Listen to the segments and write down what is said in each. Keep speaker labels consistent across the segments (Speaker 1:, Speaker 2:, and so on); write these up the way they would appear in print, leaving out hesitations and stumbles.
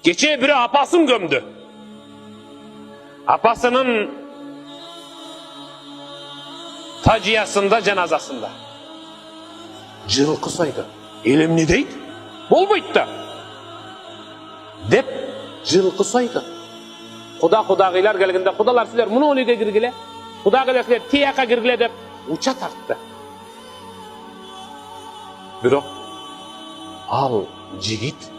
Speaker 1: Geçe biri apasın gömdü. Apasının taciyasında, cenazasında. Жылқы soydu. Elim ne deydi? Bol boyutta. Dep жылқы soydu. Kudagıylar gelginde, kudalar sizler bunu oluyor girgile. Kudagıylar sizler tiyaka girgile dep uça tarttı. Biro al jigit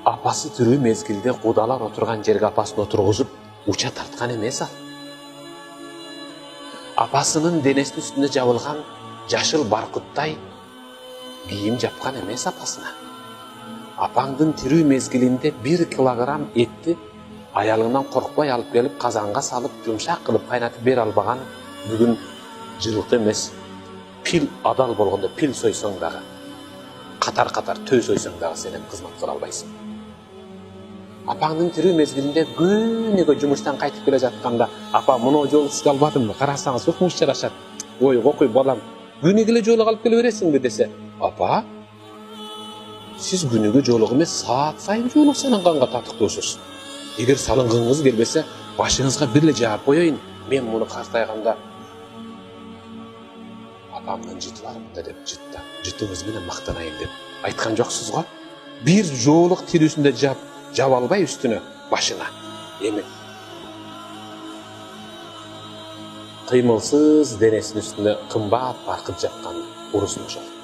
Speaker 1: apası türü mezgilde kudalar oturgan jerge apasını oturguzup uça tartkan emes al. Apasının denesinin üstünde jabılgan jaşıl barkutтай giyim japkan emes apasına. Apаңдын тирүү мезгилинде 1 килограмм etти аялыңнан коркпай алып келип казанга салып жумшак кылып кайнатып бере албаган бүгүн жылкы эмес пил адал болгондо пил сойсоң дагы катар төө сойсоң дагы сенен кызмат кыла албайсың. Апаңдын тирүү мезгилинде күнүгө жумуштан кайтып келе жатканда апа мына жолу сизге албадымбы, карасаңыз укмуш жарашат. Ой окуй балам, күнүгө эле жолуга алып келе бересиңби десе, апа siz günüge joluk emes saat sayın joluk sananганга татыктуусуз. Эгер салынгыңыз келбесе, башыңызга бир эле жаап коеюн. Мен муну картайганда апамдын жыты барымда деп жытыңыз менен мактанайын деп айткан жоксуз го. Бир жолук тирүүсүндө жаап албай үстүнө башына. Эми кыймылсыз денесинин үстүндө кымбат баркыт жапкан урус ошол.